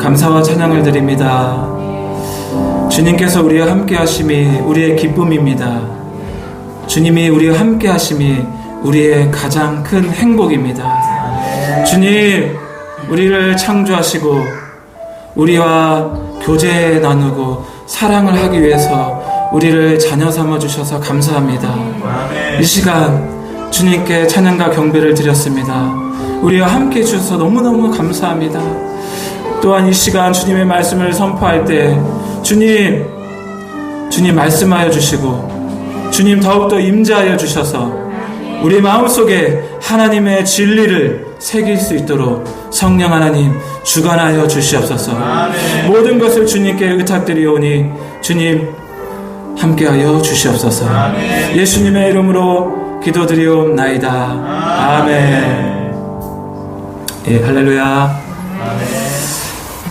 감사와 찬양을 드립니다. 주님께서 우리와 함께 하심이 우리의 기쁨입니다. 주님이 우리와 함께 하심이 우리의 가장 큰 행복입니다. 주님, 우리를 창조하시고 우리와 교제 나누고 사랑을 하기 위해서 우리를 자녀 삼아 주셔서 감사합니다. 이 시간 주님께 찬양과 경배를 드렸습니다. 우리와 함께 해주셔서 너무너무 감사합니다. 또한 이 시간 주님의 말씀을 선포할 때 주님 말씀하여 주시고 주님 더욱더 임재하여 주셔서 우리 마음속에 하나님의 진리를 새길 수 있도록 성령 하나님 주관하여 주시옵소서. 아멘. 모든 것을 주님께 의탁드리오니 주님 함께하여 주시옵소서. 아멘. 예수님의 이름으로 기도드리옵나이다. 아멘. 예, 할렐루야. 아멘.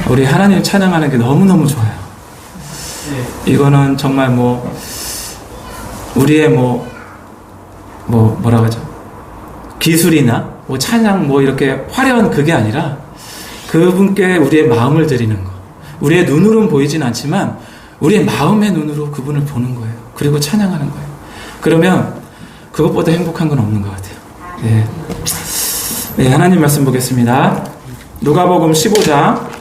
우리 하나님 찬양하는 게 너무너무 좋아요. 이거는 정말 우리의 뭐라고 하죠? 기술이나 찬양 이렇게 화려한 그게 아니라 그분께 우리의 마음을 드리는 거. 우리의 눈으로는 보이진 않지만 우리의 마음의 눈으로 그분을 보는 거예요. 그리고 찬양하는 거예요. 그러면 그것보다 행복한 건 없는 것 같아요. 네. 네, 하나님 말씀 보겠습니다. 누가복음 15장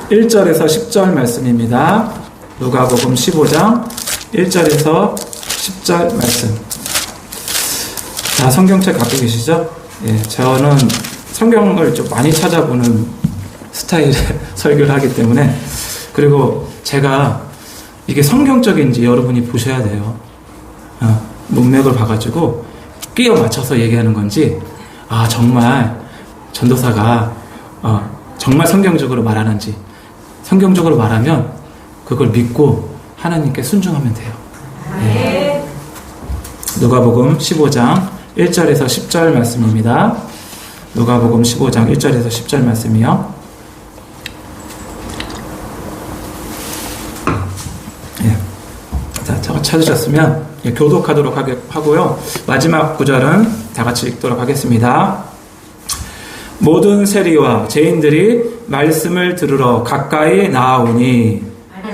1절에서 10절 말씀입니다. 누가복음 15장 1절에서 10절 말씀. 다 성경책 갖고 계시죠? 예, 저는 성경을 좀 많이 찾아보는 스타일의 설교를 하기 때문에, 그리고 제가 이게 성경적인지 여러분이 보셔야 돼요. 문맥을 봐가지고 끼워 맞춰서 얘기하는 건지, 정말 전도사가 정말 성경적으로 말하는지, 성경적으로 말하면 그걸 믿고 하나님께 순종하면 돼요. 네. 누가복음 15장 1절에서 10절 말씀입니다. 누가복음 15장 1절에서 10절 말씀이요. 예. 자, 저거 찾으셨으면 교독하도록 하고요. 마지막 구절은 다 같이 읽도록 하겠습니다. 모든 세리와 죄인들이 말씀을 들으러 가까이 나아오니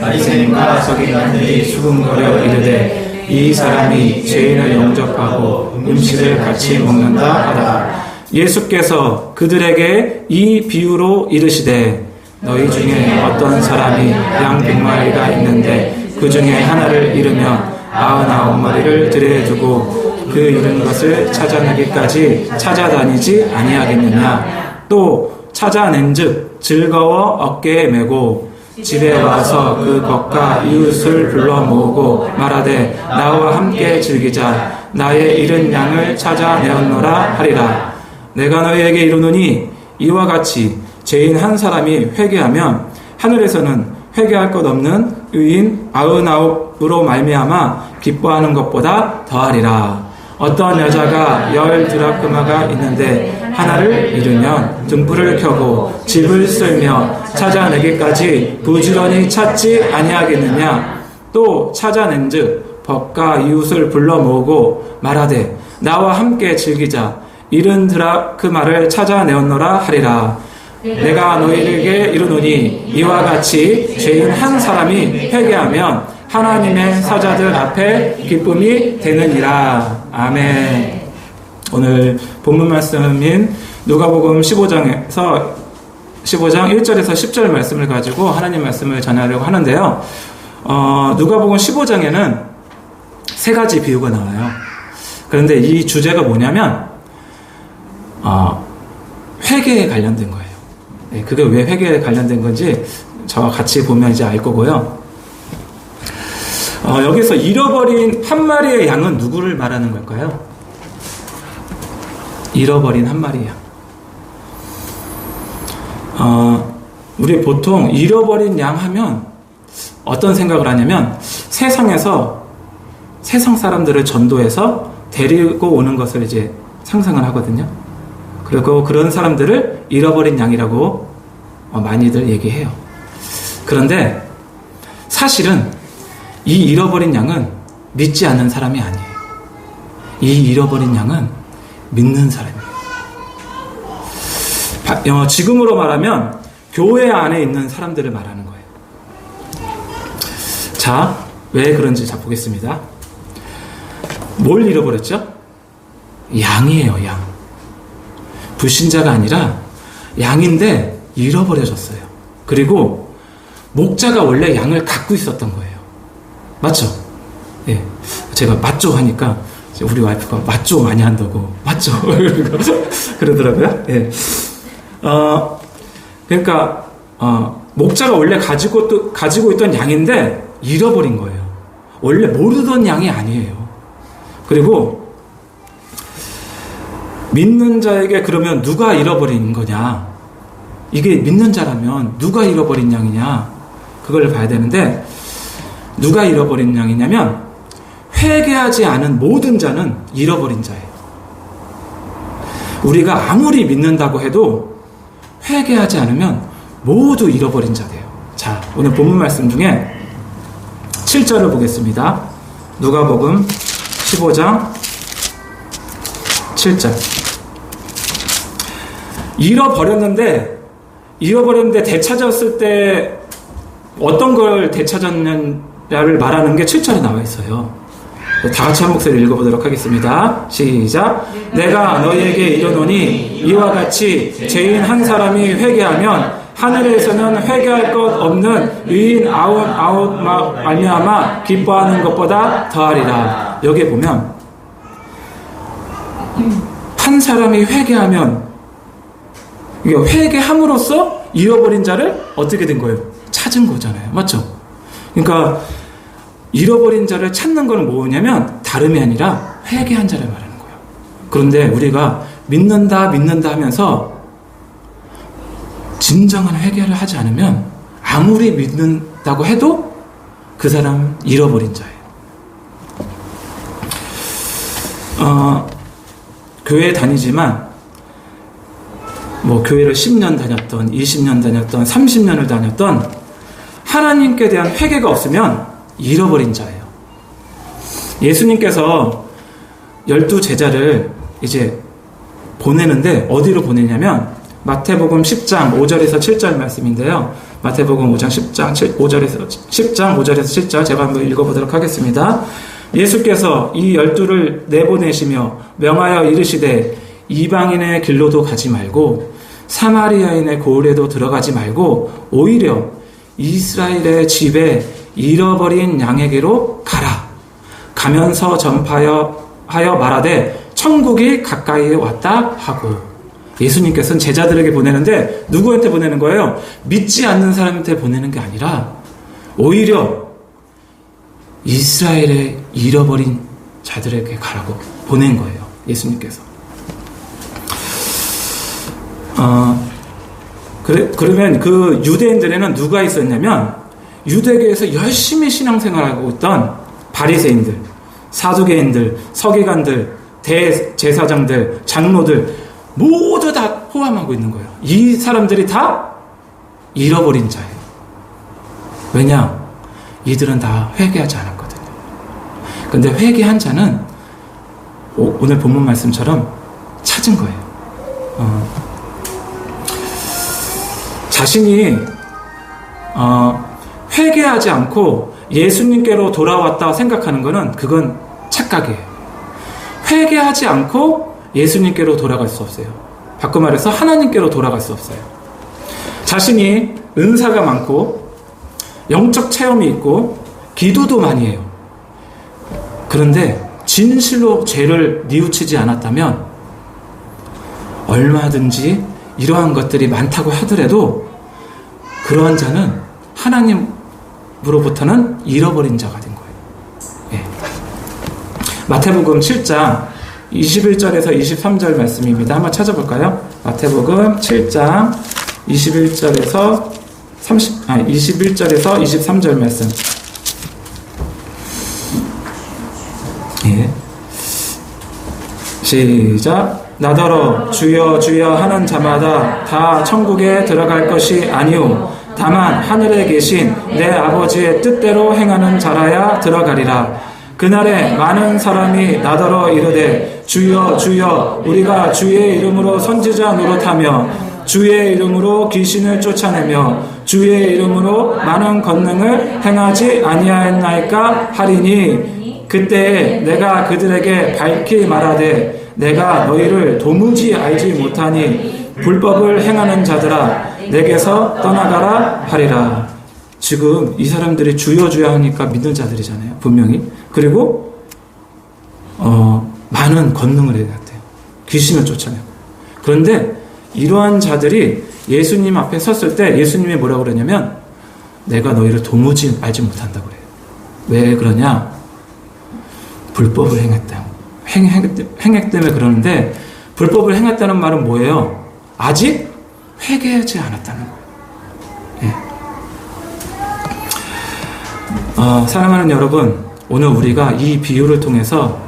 바리새인과 서기관들이 수군거려 이르되 이 사람이 죄인을 영접하고 음식을 같이 먹는다 하더라. 예수께서 그들에게 이 비유로 이르시되 너희 중에 어떤 사람이 양 100마리가 있는데 그 중에 하나를 잃으면 99마리를 들에 두고 그 잃은 것을 찾아내기까지 찾아다니지 아니하겠느냐. 또 찾아낸즉 즐거워 어깨에 메고 집에 와서 그 것과 이웃을 불러 모으고 말하되 나와 함께 즐기자. 나의 잃은 양을 찾아내었노라 하리라. 내가 너희에게 이르노니 이와 같이 죄인 한 사람이 회개하면 하늘에서는 회개할 것 없는 의인 99으로 말미암아 기뻐하는 것보다 더하리라. 어떤 여자가 10 드라크마가 있는데 하나를 잃으면 등불을 켜고 집을 쓸며 찾아내기까지 부지런히 찾지 아니하겠느냐. 또 찾아낸즉 벗과 이웃을 불러 모으고 말하되 나와 함께 즐기자. 잃은 드라크마를 찾아내었노라 하리라. 내가 너희에게 이르노니 이와 같이 죄인 한 사람이 회개하면 하나님의 사자들 앞에 기쁨이 되느니라. 아멘. 오늘 본문 말씀인 누가복음 15장 1절에서 10절 말씀을 가지고 하나님 말씀을 전하려고 하는데요. 누가복음 15장에는 세 가지 비유가 나와요. 그런데 이 주제가 뭐냐면 회개에 관련된 거예요. 네, 그게 왜 회개에 관련된 건지 저와 같이 보면 이제 알 거고요. 여기서 잃어버린 한 마리의 양은 누구를 말하는 걸까요? 잃어버린 한 마리의 양. 우리 보통 잃어버린 양 하면 어떤 생각을 하냐면 세상 사람들을 전도해서 데리고 오는 것을 이제 상상을 하거든요. 그리고 그런 사람들을 잃어버린 양이라고 많이들 얘기해요. 그런데 사실은 이 잃어버린 양은 믿지 않는 사람이 아니에요. 이 잃어버린 양은 믿는 사람이에요. 지금으로 말하면 교회 안에 있는 사람들을 말하는 거예요. 자, 왜 그런지 자 보겠습니다. 뭘 잃어버렸죠? 양이에요, 양. 불신자가 아니라 양인데 잃어버려졌어요. 그리고 목자가 원래 양을 갖고 있었던 거예요. 맞죠? 예. 제가 맞죠 하니까 우리 와이프가 맞죠 많이 한다고 맞죠 그러더라고요. 예. 그러니까 목자가 원래 가지고 있던 양인데 잃어버린 거예요. 원래 모르던 양이 아니에요. 그리고 믿는 자에게 그러면 누가 잃어버린 거냐? 이게 믿는 자라면 누가 잃어버린 양이냐? 그걸 봐야 되는데 누가 잃어버린 양이냐면 회개하지 않은 모든 자는 잃어버린 자예요. 우리가 아무리 믿는다고 해도 회개하지 않으면 모두 잃어버린 자예요. 자, 오늘 본문 말씀 중에 7절을 보겠습니다. 누가복음 15장 7절. 잃어버렸는데 되찾았을 때 어떤 걸 되찾았느냐를 말하는 게 7절에 나와 있어요. 다 같이 한 목소리 읽어보도록 하겠습니다. 시작. 내가 너희에게 이르노니 이와 같이 죄인 한 사람이 회개하면 하늘에서는 회개할 것 없는 의인 아홉 말미암아 기뻐하는 것보다 더하리라. 여기에 보면 한 사람이 회개하면 회개함으로써 잃어버린 자를 어떻게 된 거예요? 찾은 거잖아요. 맞죠? 그러니까 잃어버린 자를 찾는 건 뭐냐면 다름이 아니라 회개한 자를 말하는 거예요. 그런데 우리가 믿는다 하면서 진정한 회개를 하지 않으면 아무리 믿는다고 해도 그 사람은 잃어버린 자예요. 교회에 다니지만 교회를 10년 다녔던 20년 다녔던 30년을 다녔던 하나님께 대한 회개가 없으면 잃어버린 자예요. 예수님께서 12제자를 이제 보내는데 어디로 보내냐면 마태복음 10장 5절에서 7절 말씀인데요. 마태복음 5장 10장 5절에서 7절 제가 한번 읽어보도록 하겠습니다. 예수께서 이 12를 내보내시며 명하여 이르시되 이방인의 길로도 가지 말고 사마리아인의 고을에도 들어가지 말고 오히려 이스라엘의 집에 잃어버린 양에게로 가라. 가면서 전파하여 말하되 천국이 가까이 왔다 하고. 예수님께서는 제자들에게 보내는데 누구한테 보내는 거예요? 믿지 않는 사람한테 보내는 게 아니라 오히려 이스라엘의 잃어버린 자들에게 가라고 보낸 거예요. 예수님께서. 그러면 그 유대인들에는 누가 있었냐면 유대교에서 열심히 신앙생활하고 있던 바리새인들, 사두개인들, 서기관들, 대제사장들, 장로들 모두 다 포함하고 있는 거예요. 이 사람들이 다 잃어버린 자예요. 왜냐? 이들은 다 회개하지 않았거든요. 근데 회개한 자는 오늘 본문 말씀처럼 찾은 거예요. 자신이 회개하지 않고 예수님께로 돌아왔다 생각하는 것은 그건 착각이에요. 회개하지 않고 예수님께로 돌아갈 수 없어요. 바꿔 말해서 하나님께로 돌아갈 수 없어요. 자신이 은사가 많고 영적 체험이 있고 기도도 많이 해요. 그런데 진실로 죄를 뉘우치지 않았다면 얼마든지 이러한 것들이 많다고 하더라도 그러한 자는 하나님으로부터는 잃어버린 자가 된 거예요. 예. 마태복음 7장 21절에서 23절 말씀입니다. 한번 찾아볼까요? 마태복음 7장 21절에서 23절 말씀. 예. 시작. 나더러 주여 주여 하는 자마다 다 천국에 들어갈 것이 아니오 다만 하늘에 계신 내 아버지의 뜻대로 행하는 자라야 들어가리라. 그날에 많은 사람이 나더러 이르되 주여 주여 우리가 주의 이름으로 선지자 노릇하며 주의 이름으로 귀신을 쫓아내며 주의 이름으로 많은 권능을 행하지 아니하였나이까 하리니 그때 내가 그들에게 밝히 말하되 내가 너희를 도무지 알지 못하니 불법을 행하는 자들아 내게서 떠나가라 하리라. 지금 이 사람들이 주여 주여 하니까 믿는 자들이잖아요, 분명히. 그리고 많은 권능을 해야 돼요. 귀신을 쫓아내고. 그런데 이러한 자들이 예수님 앞에 섰을 때 예수님이 뭐라고 그러냐면 내가 너희를 도무지 알지 못한다고 그래요. 왜 그러냐? 불법을 행했다. 행했 때문에 그러는데 불법을 행했다는 말은 뭐예요? 아직 회개하지 않았다는 거예요. 예. 사랑하는 여러분, 오늘 우리가 이 비유를 통해서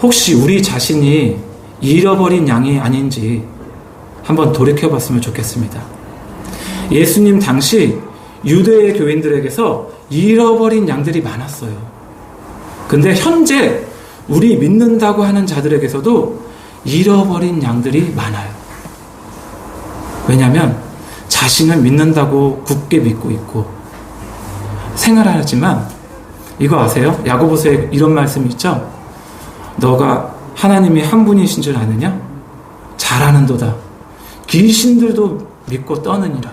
혹시 우리 자신이 잃어버린 양이 아닌지 한번 돌이켜봤으면 좋겠습니다. 예수님 당시 유대의 교인들에게서 잃어버린 양들이 많았어요. 근데 현재 우리 믿는다고 하는 자들에게서도 잃어버린 양들이 많아요. 왜냐하면 자신을 믿는다고 굳게 믿고 있고 생활하지만 이거 아세요? 야고보서에 이런 말씀이 있죠? 너가 하나님이 한 분이신 줄 아느냐? 잘 아는도다. 귀신들도 믿고 떠느니라.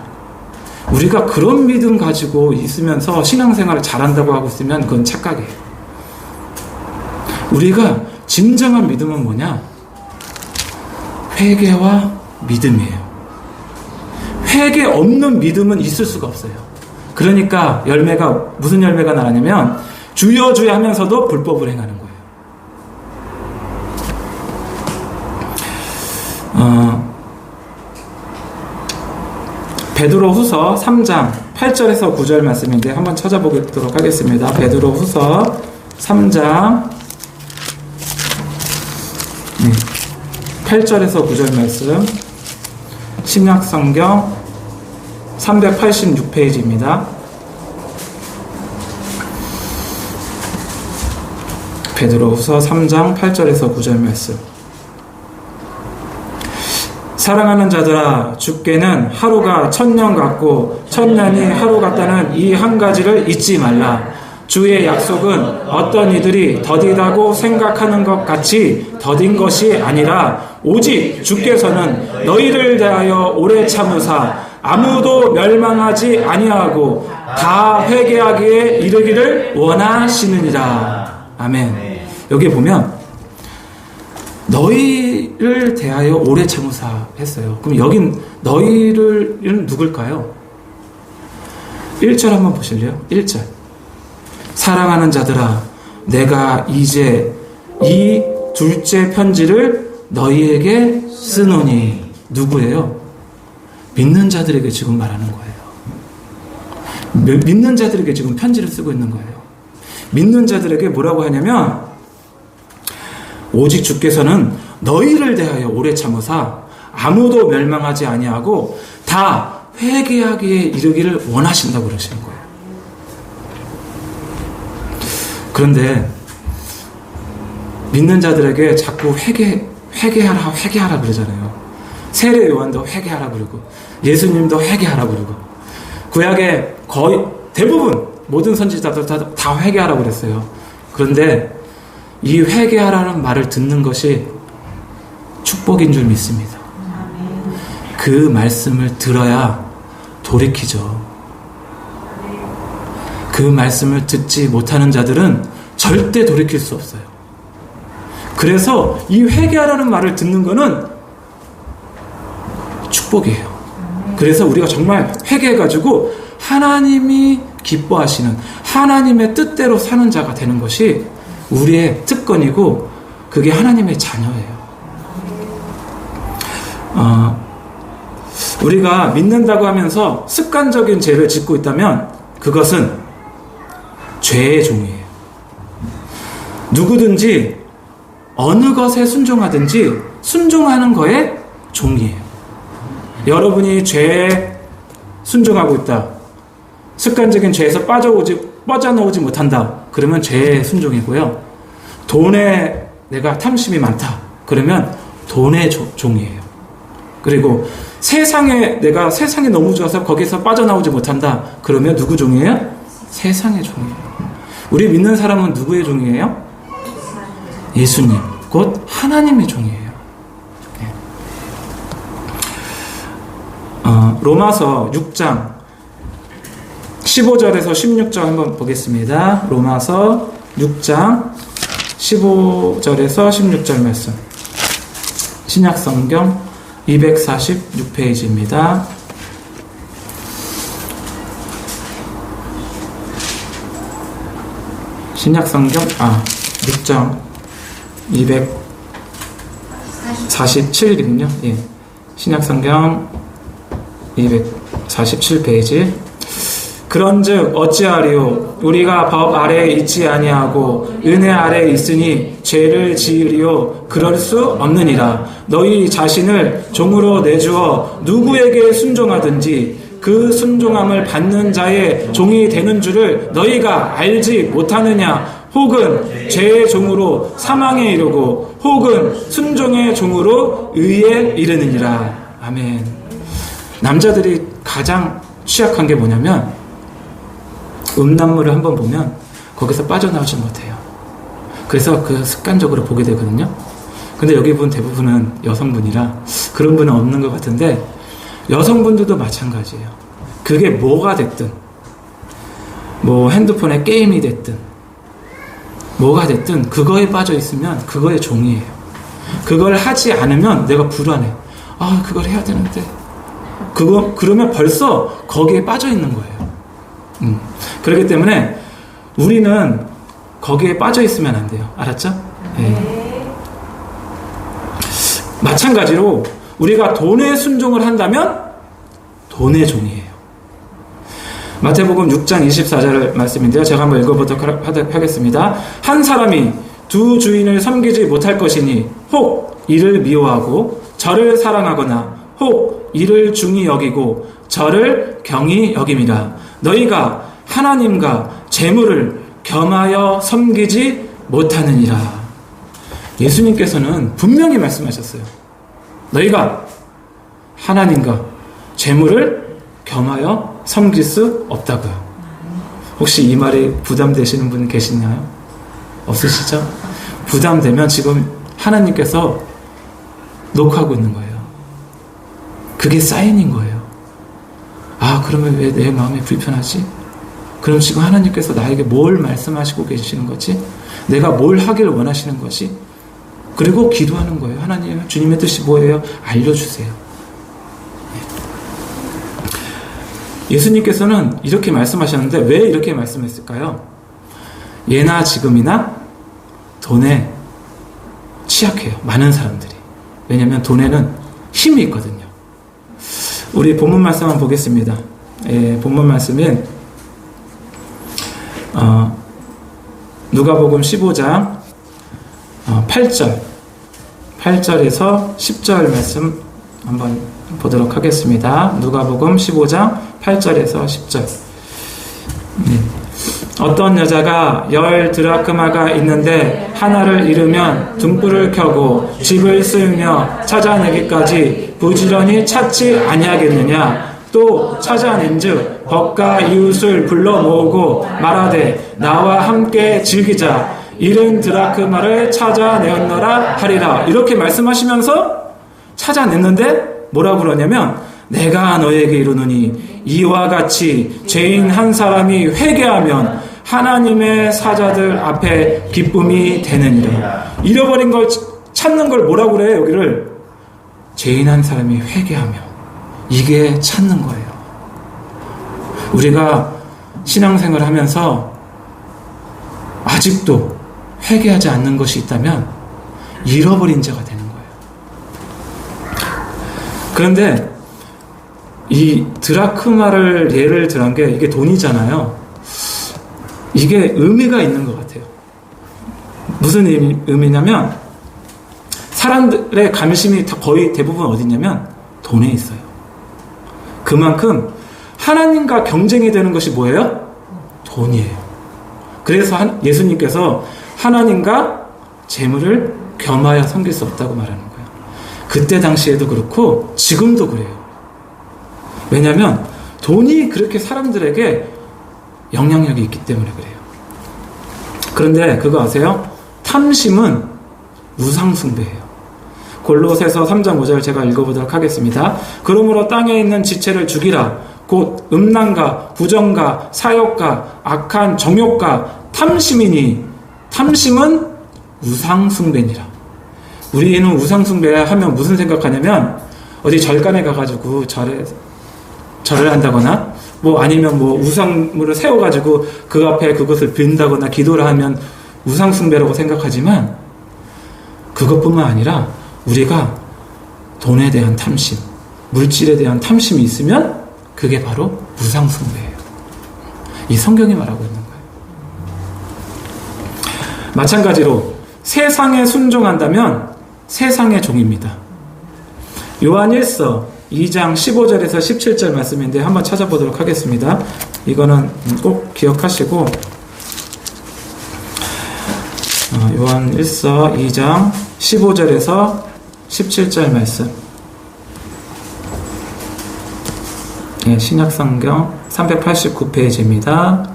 우리가 그런 믿음 가지고 있으면서 신앙생활을 잘한다고 하고 있으면 그건 착각이에요. 우리가 진정한 믿음은 뭐냐? 회개와 믿음이에요. 회개 없는 믿음은 있을 수가 없어요. 그러니까 열매가 무슨 열매가 나냐면 주여 주여 하면서도 불법을 행하는 거예요. 베드로후서 3장 8절에서 9절 말씀인데 한번 찾아보도록 하겠습니다. 베드로후서 3장 8절에서 9절 말씀, 신약성경 386페이지입니다. 베드로후서 3장 8절에서 9절 말씀. 사랑하는 자들아, 주께는 하루가 1000년 같고 1000년이 하루 같다는 이 한 가지를 잊지 말라. 주의 약속은 어떤 이들이 더디다고 생각하는 것 같이 더딘 것이 아니라 오직 주께서는 너희를 대하여 오래 참으사 아무도 멸망하지 아니하고 다 회개하기에 이르기를 원하시느니라. 아멘. 여기 보면 너희를 대하여 오래 참으사 했어요. 그럼 여긴 너희를 누굴까요? 1절 한번 보실래요? 1절. 사랑하는 자들아, 내가 이제 이 둘째 편지를 너희에게 쓰노니. 누구예요? 믿는 자들에게 지금 말하는 거예요. 믿는 자들에게 지금 편지를 쓰고 있는 거예요. 믿는 자들에게 뭐라고 하냐면 오직 주께서는 너희를 대하여 오래 참으사 아무도 멸망하지 아니하고 다 회개하기에 이르기를 원하신다고 그러시는 거예요. 그런데 믿는 자들에게 자꾸 회개하라 그러잖아요. 세례 요한도 회개하라 그러고 예수님도 회개하라 그러고 구약에 거의 대부분 모든 선지자들 다 회개하라 그랬어요. 그런데 이 회개하라는 말을 듣는 것이 축복인 줄 믿습니다. 그 말씀을 들어야 돌이키죠. 그 말씀을 듣지 못하는 자들은 절대 돌이킬 수 없어요. 그래서 이 회개하라는 말을 듣는 것은 축복이에요. 그래서 우리가 정말 회개해가지고 하나님이 기뻐하시는 하나님의 뜻대로 사는 자가 되는 것이 우리의 특권이고 그게 하나님의 자녀예요. 우리가 믿는다고 하면서 습관적인 죄를 짓고 있다면 그것은 죄의 종이에요. 누구든지 어느 것에 순종하든지 순종하는 거에 종이에요. 여러분이 죄에 순종하고 있다. 습관적인 죄에서 빠져나오지 못한다. 그러면 죄의 순종이고요. 돈에 내가 탐심이 많다. 그러면 돈의 종이에요. 그리고 내가 세상에 너무 좋아서 거기서 빠져나오지 못한다. 그러면 누구 종이에요? 세상의 종이에요. 우리 믿는 사람은 누구의 종이에요? 예수님, 곧 하나님의 종이에요. 로마서 6장 15절에서 16절 한번 보겠습니다. 로마서 6장 15절에서 16절 말씀. 신약성경 246페이지입니다. 신약성경 6장 247이군요. 예. 신약성경 247페이지. 그런즉 어찌하리요? 우리가 법 아래에 있지 아니하고 은혜 아래에 있으니 죄를 지으리요? 그럴 수 없느니라. 너희 자신을 종으로 내주어 누구에게 순종하든지 그 순종함을 받는 자의 종이 되는 줄을 너희가 알지 못하느냐? 혹은 죄의 종으로 사망에 이르고 혹은 순종의 종으로 의에 이르느니라. 아멘. 남자들이 가장 취약한 게 뭐냐면 음란물을 한번 보면 거기서 빠져나오지 못해요. 그래서 그 습관적으로 보게 되거든요. 근데 여기 본 대부분은 여성분이라 그런 분은 없는 것 같은데 여성분들도 마찬가지예요. 그게 뭐가 됐든 뭐 핸드폰에 게임이 됐든 뭐가 됐든 그거에 빠져 있으면 그거의 종이에요. 그걸 하지 않으면 내가 불안해. 그걸 해야 되는데 그러면 벌써 거기에 빠져 있는 거예요. 그렇기 때문에 우리는 거기에 빠져 있으면 안 돼요. 알았죠? 네. 마찬가지로 우리가 돈에 순종을 한다면 돈의 종이에요. 마태복음 6장 24절 말씀인데요. 제가 한번 읽어보도록 하겠습니다. 한 사람이 두 주인을 섬기지 못할 것이니 혹 이를 미워하고 저를 사랑하거나 혹 이를 중히 여기고 저를 경히 여김이라. 너희가 하나님과 재물을 겸하여 섬기지 못하느니라. 예수님께서는 분명히 말씀하셨어요. 너희가 하나님과 재물을 겸하여 섬길 수 없다고요. 혹시 이 말이 부담되시는 분 계시나요? 없으시죠? 부담되면 지금 하나님께서 녹화하고 있는 거예요. 그게 사인인 거예요. 그러면 왜 내 마음이 불편하지? 그럼 지금 하나님께서 나에게 뭘 말씀하시고 계시는 거지? 내가 뭘 하기를 원하시는 것이? 그리고 기도하는 거예요. 하나님, 주님의 뜻이 뭐예요? 알려주세요. 예수님께서는 이렇게 말씀하셨는데 왜 이렇게 말씀했을까요? 예나 지금이나 돈에 취약해요. 많은 사람들이. 왜냐하면 돈에는 힘이 있거든요. 우리 본문 말씀 한번 보겠습니다. 본문 말씀은 누가복음 15장 8절에서 10절 말씀 한번 보도록 하겠습니다. 누가복음 15장 8절에서 10절. 어떤 여자가 10 드라크마가 있는데 하나를 잃으면 등불을 켜고 집을 쓸며 찾아내기까지 부지런히 찾지 아니하겠느냐? 또 찾아낸즉 법과 이웃을 불러 모으고 말하되 나와 함께 즐기자. 잃은 드라크마를 찾아내었노라 하리라. 이렇게 말씀하시면서 찾아냈는데 뭐라고 그러냐면 내가 너에게 이르노니 이와 같이 죄인 한 사람이 회개하면 하나님의 사자들 앞에 기쁨이 되느니라. 잃어버린 걸 찾는 걸 뭐라고 그래요? 여기를 죄인 한 사람이 회개하며, 이게 찾는 거예요. 우리가 신앙생활을 하면서 아직도 회개하지 않는 것이 있다면 잃어버린 자가 되는 거예요. 그런데 이 드라크마를 예를 들은 게 이게 돈이잖아요. 이게 의미가 있는 것 같아요. 무슨 의미냐면 사람들의 관심이 거의 대부분 어디냐면 돈에 있어요. 그만큼 하나님과 경쟁이 되는 것이 뭐예요? 돈이에요. 그래서 예수님께서 하나님과 재물을 겸하여 섬길 수 없다고 말하는 거예요. 그때 당시에도 그렇고 지금도 그래요. 왜냐하면 돈이 그렇게 사람들에게 영향력이 있기 때문에 그래요. 그런데 그거 아세요? 탐심은 우상숭배예요. 골로새서 3장 5절 제가 읽어보도록 하겠습니다. 그러므로 땅에 있는 지체를 죽이라. 곧 음란과 부정과 사욕과 악한 정욕과 탐심이니 탐심은 우상숭배니라. 우리는 우상숭배하면 무슨 생각하냐면 어디 절간에 가가지고 절을 한다거나 뭐 아니면 뭐 우상물을 세워가지고 그 앞에 그것을 빈다거나 기도를 하면 우상숭배라고 생각하지만 그것뿐만 아니라 우리가 돈에 대한 탐심, 물질에 대한 탐심이 있으면 그게 바로 우상숭배예요. 이 성경이 말하고 있는 거예요. 마찬가지로 세상에 순종한다면 세상의 종입니다. 요한 1서 2장 15절에서 17절 말씀인데 한번 찾아보도록 하겠습니다. 이거는 꼭 기억하시고 요한 1서 2장 15절에서 17절 말씀. 신약성경 389페이지입니다.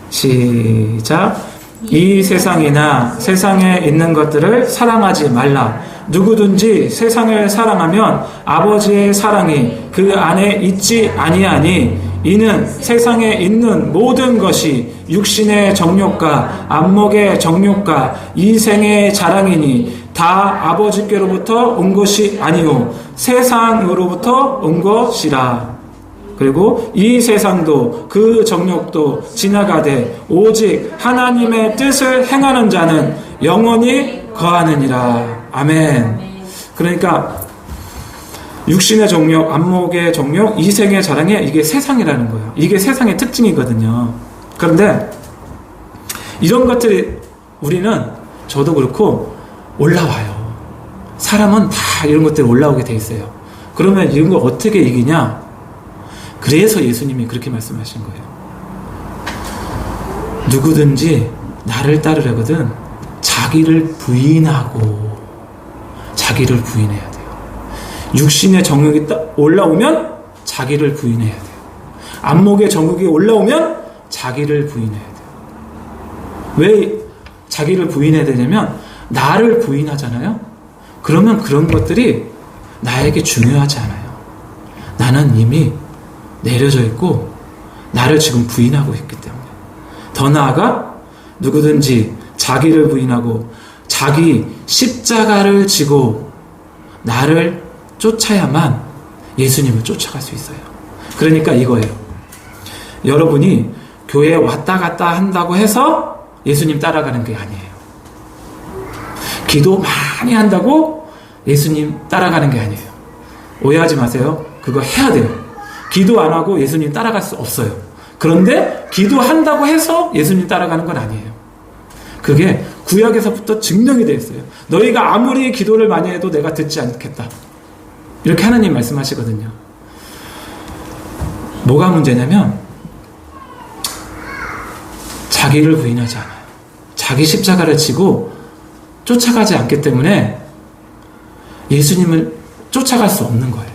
시작. 이 세상이나 세상에 있는 것들을 사랑하지 말라. 누구든지 세상을 사랑하면 아버지의 사랑이 그 안에 있지 아니하니 이는 세상에 있는 모든 것이 육신의 정욕과 안목의 정욕과 이생의 자랑이니 다 아버지께로부터 온 것이 아니요 세상으로부터 온 것이라. 그리고 이 세상도 그 정욕도 지나가되 오직 하나님의 뜻을 행하는 자는 영원히 거하느니라. 아멘. 그러니까 육신의 정욕, 안목의 정욕, 이생의 자랑이 이게 세상이라는 거예요. 이게 세상의 특징이거든요. 그런데 이런 것들이 우리는 저도 그렇고 올라와요. 사람은 다 이런 것들이 올라오게 돼 있어요. 그러면 이런 걸 어떻게 이기냐? 그래서 예수님이 그렇게 말씀하신 거예요. 누구든지 나를 따르려거든 자기를 부인하고 자기를 부인해야 돼요. 육신의 정욕이 올라오면 자기를 부인해야 돼요. 안목의 정욕이 올라오면 자기를 부인해야 돼요. 왜 자기를 부인해야 되냐면 나를 부인하잖아요. 그러면 그런 것들이 나에게 중요하지 않아요. 나는 이미 내려져 있고 나를 지금 부인하고 있기 때문에. 더 나아가 누구든지 자기를 부인하고 자기 십자가를 지고 나를 쫓아야만 예수님을 쫓아갈 수 있어요. 그러니까 이거예요. 여러분이 교회에 왔다 갔다 한다고 해서 예수님 따라가는 게 아니에요. 기도 많이 한다고 예수님 따라가는 게 아니에요. 오해하지 마세요. 그거 해야 돼요. 기도 안 하고 예수님 따라갈 수 없어요. 그런데 기도한다고 해서 예수님 따라가는 건 아니에요. 그게 구약에서부터 증명이 되어 있어요. 너희가 아무리 기도를 많이 해도 내가 듣지 않겠다. 이렇게 하나님 말씀하시거든요. 뭐가 문제냐면 자기를 부인하지 않아요. 자기 십자가를 지고 쫓아가지 않기 때문에 예수님을 쫓아갈 수 없는 거예요.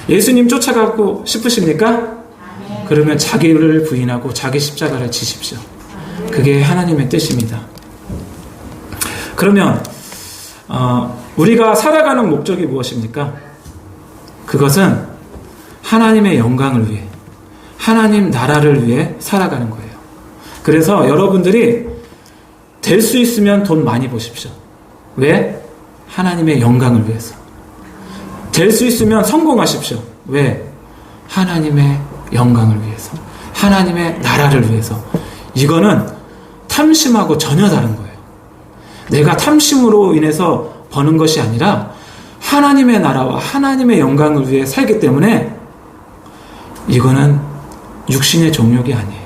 예수님 쫓아가고 싶으십니까? 그러면 자기를 부인하고 자기 십자가를 지십시오. 그게 하나님의 뜻입니다. 그러면 우리가 살아가는 목적이 무엇입니까? 그것은 하나님의 영광을 위해, 하나님 나라를 위해 살아가는 거예요. 그래서 여러분들이 될 수 있으면 돈 많이 버십시오. 왜? 하나님의 영광을 위해서. 될 수 있으면 성공하십시오. 왜? 하나님의 영광을 위해서. 하나님의 나라를 위해서. 이거는 탐심하고 전혀 다른 거예요. 내가 탐심으로 인해서 버는 것이 아니라 하나님의 나라와 하나님의 영광을 위해 살기 때문에 이거는 육신의 정욕이 아니에요.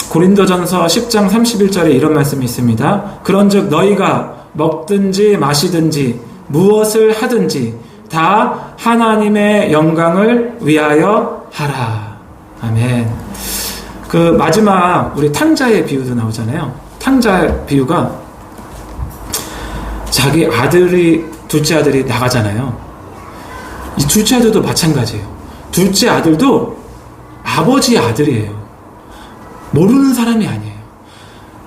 고린도전서 10장 31절에 이런 말씀이 있습니다. 그런즉 너희가 먹든지 마시든지 무엇을 하든지 다 하나님의 영광을 위하여 하라. 아멘. 그 마지막 우리 탕자의 비유도 나오잖아요. 탕자 비유가 자기 둘째 아들이 나가잖아요. 이 둘째 아들도 마찬가지예요. 둘째 아들도 아버지의 아들이에요. 모르는 사람이 아니에요.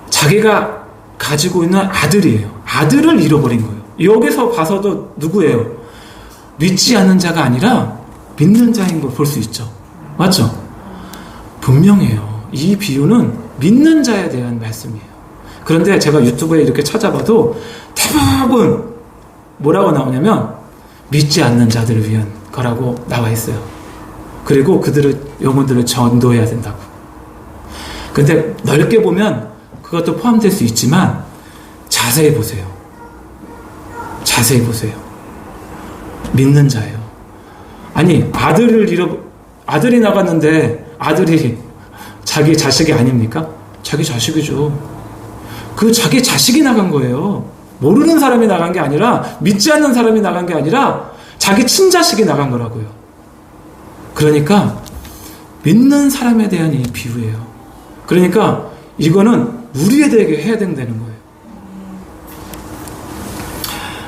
자기가 가지고 있는 아들이에요. 아들을 잃어버린 거예요. 여기서 봐서도 누구예요? 믿지 않는 자가 아니라 믿는 자인 걸 볼 수 있죠. 맞죠? 분명해요. 이 비유는 믿는 자에 대한 말씀이에요. 그런데 제가 유튜브에 이렇게 찾아봐도 대부분 뭐라고 나오냐면 믿지 않는 자들을 위한 거라고 나와 있어요. 그리고 영혼들을 전도해야 된다고. 근데 넓게 보면 그것도 포함될 수 있지만 자세히 보세요. 자세히 보세요. 믿는 자예요. 아니, 아들이 나갔는데 아들이 자기 자식이 아닙니까? 자기 자식이죠. 그 자기 자식이 나간 거예요. 모르는 사람이 나간 게 아니라, 믿지 않는 사람이 나간 게 아니라 자기 친자식이 나간 거라고요. 그러니까 믿는 사람에 대한 이 비유예요. 그러니까 이거는 우리에게 해야 된다는 거예요.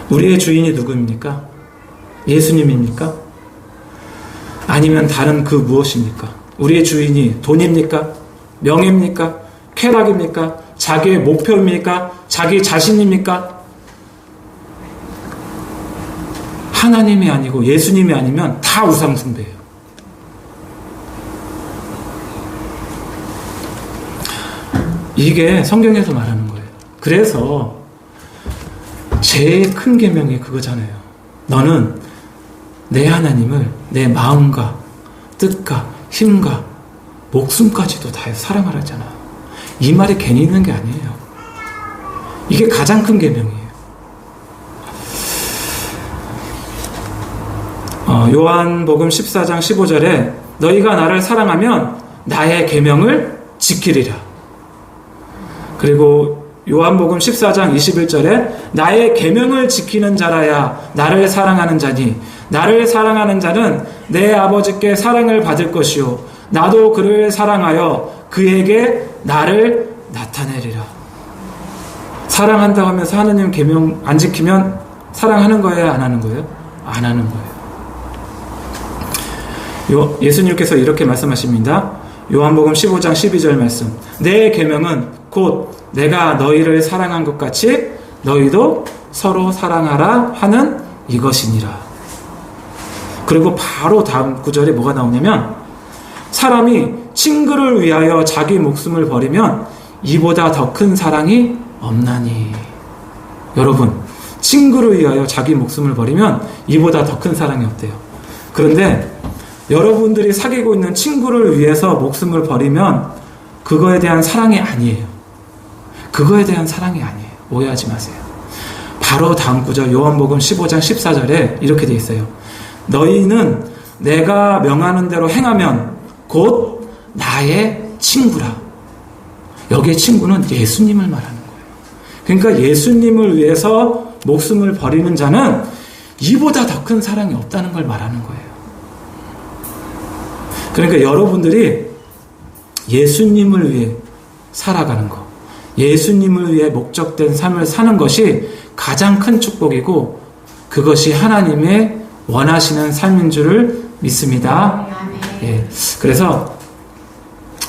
우리의 주인이 누구입니까? 예수님입니까? 아니면 다른 그 무엇입니까? 우리의 주인이 돈입니까? 명예입니까? 쾌락입니까? 자기의 목표입니까? 자기 자신입니까? 하나님이 아니고 예수님이 아니면 다 우상숭배예요. 이게 성경에서 말하는 거예요. 그래서 제일 큰 계명이 그거잖아요. 너는 내 하나님을 내 마음과 뜻과 힘과 목숨까지도 다 사랑하라잖아. 이 말이 괜히 있는 게 아니에요. 이게 가장 큰 계명이에요. 요한복음 14장 15절에 너희가 나를 사랑하면 나의 계명을 지키리라. 그리고 요한복음 14장 21절에 나의 계명을 지키는 자라야 나를 사랑하는 자니 나를 사랑하는 자는 내 아버지께 사랑을 받을 것이요 나도 그를 사랑하여 그에게 나를 나타내리라. 사랑한다고 하면서 하나님 계명 안 지키면 사랑하는 거예요? 안 하는 거예요? 안 하는 거예요. 예수님께서 이렇게 말씀하십니다. 요한복음 15장 12절 말씀. 내 계명은 곧 내가 너희를 사랑한 것 같이 너희도 서로 사랑하라 하는 이것이니라. 그리고 바로 다음 구절에 뭐가 나오냐면 사람이 친구를 위하여 자기 목숨을 버리면 이보다 더 큰 사랑이 없나니. 여러분, 친구를 위하여 자기 목숨을 버리면 이보다 더 큰 사랑이 없대요. 그런데 여러분들이 사귀고 있는 친구를 위해서 목숨을 버리면 그거에 대한 사랑이 아니에요. 그거에 대한 사랑이 아니에요. 오해하지 마세요. 바로 다음 구절 요한복음 15장 14절에 이렇게 돼 있어요. 너희는 내가 명하는 대로 행하면 곧 나의 친구라. 여기에 친구는 예수님을 말하는 거예요. 그러니까 예수님을 위해서 목숨을 버리는 자는 이보다 더 큰 사랑이 없다는 걸 말하는 거예요. 그러니까 여러분들이 예수님을 위해 살아가는 것, 예수님을 위해 목적된 삶을 사는 것이 가장 큰 축복이고 그것이 하나님의 원하시는 삶인 줄을 믿습니다. 예. 그래서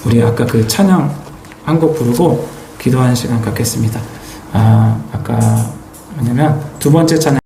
우리 아까 그 찬양 한 곡 부르고 기도하는 시간 갖겠습니다. 아까 뭐냐면 두 번째 찬양